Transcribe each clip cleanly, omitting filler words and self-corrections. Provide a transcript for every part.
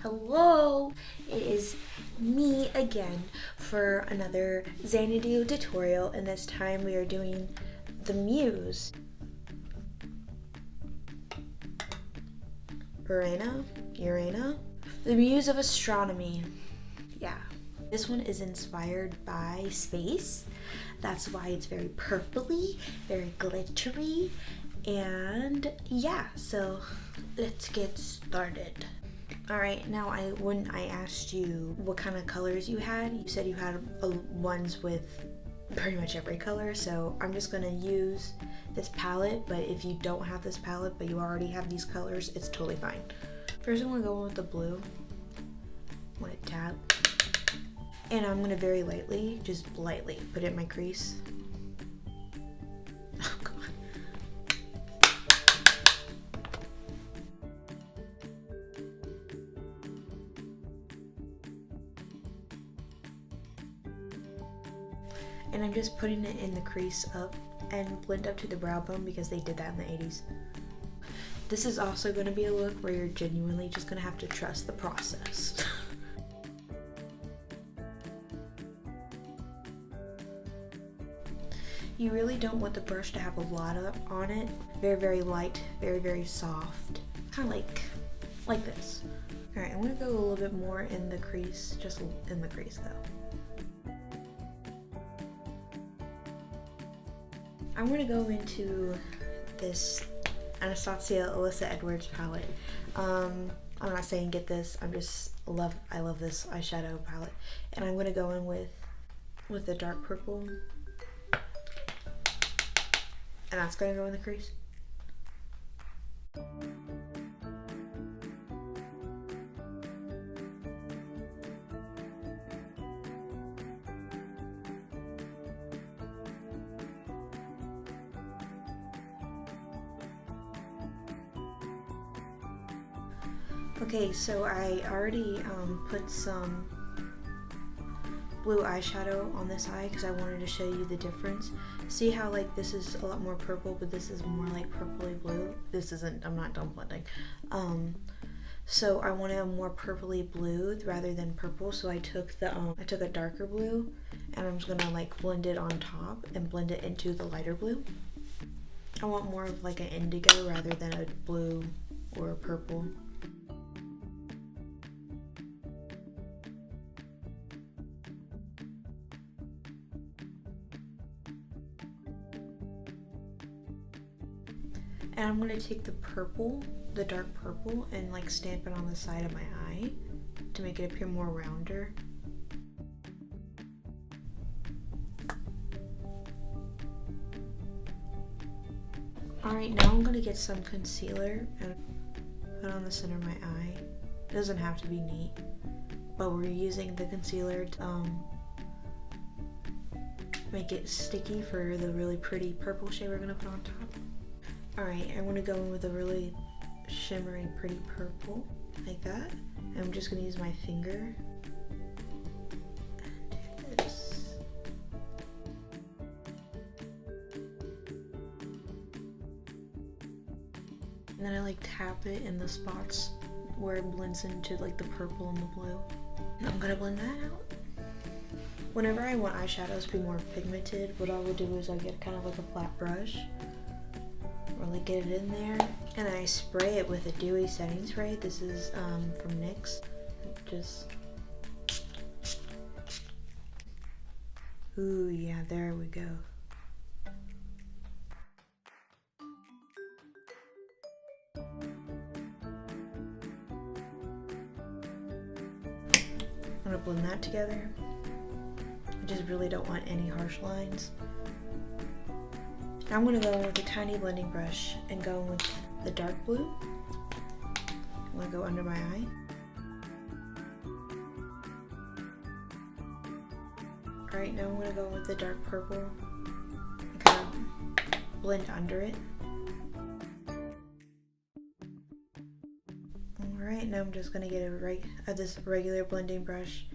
Hello, it is me again for another Xanadu tutorial, and this time we are doing the Muse. Urania? The Muse of Astronomy. Yeah. This one is inspired by space. That's why it's very purpley, very glittery, and yeah, so let's get started. Alright, now when I asked you what kind of colors you had, you said you had ones with pretty much every color, so I'm just gonna use this palette, but if you don't have this palette but you already have these colors, it's totally fine. First I'm gonna go in with the blue. I'm gonna tap, and I'm gonna very lightly, just lightly, put it in my crease. Oh god. And I'm just putting it in the crease up and blend up to the brow bone because they did that in the 80s. This is also going to be a look where you're genuinely just going to have to trust the process. You really don't want the brush to have a lot on it. Very, very light, very, very soft. Kind of like this. All right, I'm going to go a little bit more in the crease, just in the crease though. I'm going to go into this Anastasia Alyssa Edwards palette. I'm not saying get this, I love this eyeshadow palette. And I'm going to go in with the dark purple. And that's going to go in the crease. Okay, so I already put some blue eyeshadow on this eye because I wanted to show you the difference. See how like this is a lot more purple, but this is more like purpley blue. This isn't, I'm not done blending. So I wanted a more purpley blue rather than purple, so I took a darker blue and I'm just gonna like blend it on top and blend it into the lighter blue. I want more of like an indigo rather than a blue or a purple. And I'm going to take the purple, the dark purple, and like stamp it on the side of my eye to make it appear more rounder. Alright, now I'm going to get some concealer and put on the center of my eye. It doesn't have to be neat, but we're using the concealer to make it sticky for the really pretty purple shade we're going to put on top. Alright, I'm going to go in with a really shimmery pretty purple, like that. And I'm just going to use my finger and do this. And then I like tap it in the spots where it blends into like the purple and the blue. And I'm going to blend that out. Whenever I want eyeshadows to be more pigmented, what I will do is I'll get kind of like a flat brush. Really get it in there, and I spray it with a dewy setting spray. This is from NYX. Just, ooh yeah, there we go. I'm gonna blend that together. I just really don't want any harsh lines. Now I'm going to go in with a tiny blending brush and go in with the dark blue. I'm going to go under my eye. Alright, now I'm going to go with the dark purple and kind of blend under it. Alright, now I'm just going to get this regular blending brush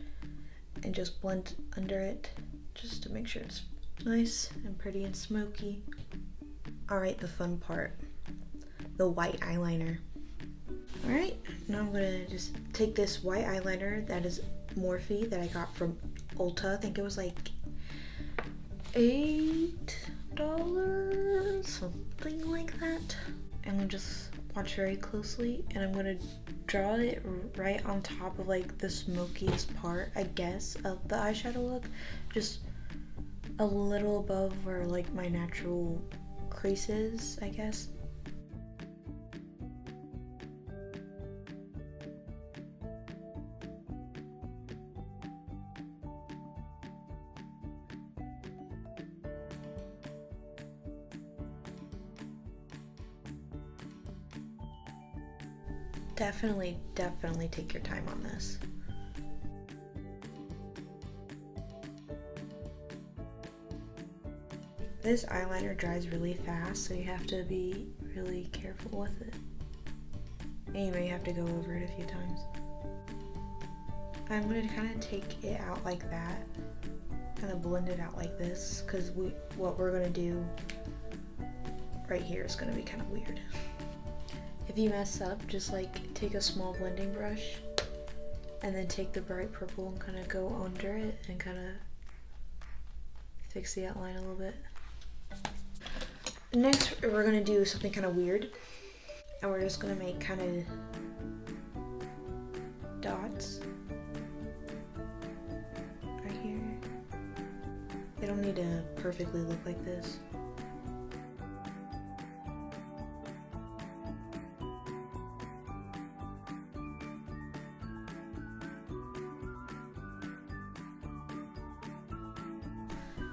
and just blend under it just to make sure it's nice and pretty and smoky. Alright, the fun part. The white eyeliner. Alright, now I'm gonna just take this white eyeliner that is Morphe that I got from Ulta. I think it was like $8, something like that. And I'm just watch very closely, and I'm gonna draw it right on top of like the smokiest part, I guess, of the eyeshadow look. Just a little above where like my natural crease is, I guess. Definitely take your time on this. This eyeliner dries really fast, so you have to be really careful with it. And you may have to go over it a few times. I'm going to kind of take it out like that, kind of blend it out like this, because what we're going to do right here is going to be kind of weird. If you mess up, just like take a small blending brush and then take the bright purple and kind of go under it and kind of fix the outline a little bit. Next, we're gonna do something kind of weird, and we're just gonna make kind of dots right here. They don't need to perfectly look like this.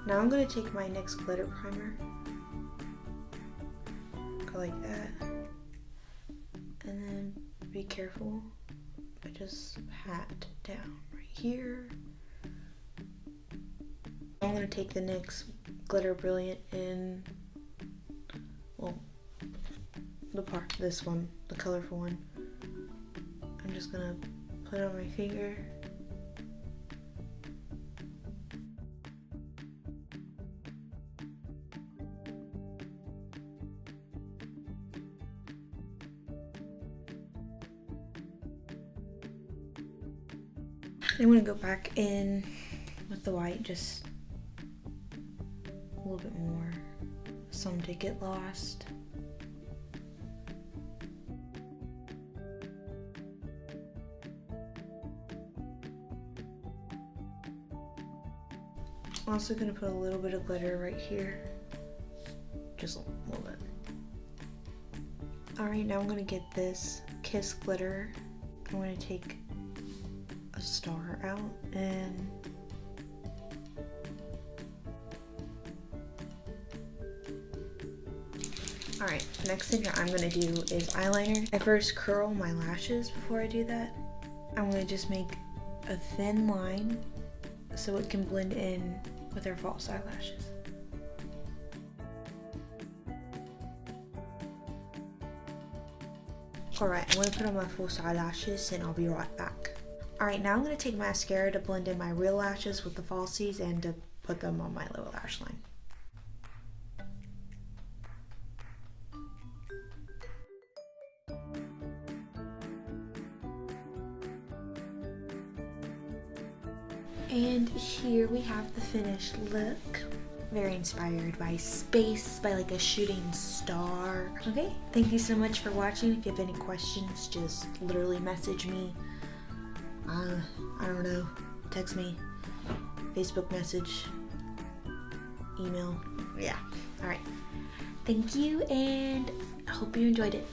Now I'm going to take my NYX glitter primer, go like that, and then be careful, but just pat down right here. I'm going to take the NYX Glitter Brilliant in, well, this one, the colorful one. I'm just going to put it on my finger. I'm going to go back in with the white, just a little bit more. Some did get lost. I'm also going to put a little bit of glitter right here, just a little bit. Alright, now I'm going to get this Kiss glitter. I'm going to take a star out and alright, next thing that I'm going to do is eyeliner. I first curl my lashes before I do that. I'm going to just make a thin line so it can blend in with our false eyelashes. Alright, I'm going to put on my false eyelashes and I'll be right back. Alright, now I'm going to take mascara to blend in my real lashes with the falsies and to put them on my lower lash line. And here we have the finished look. Very inspired by space, by like a shooting star. Okay, thank you so much for watching. If you have any questions, just literally message me. I don't know, text me, Facebook message, email, yeah. All right, thank you, and I hope you enjoyed it.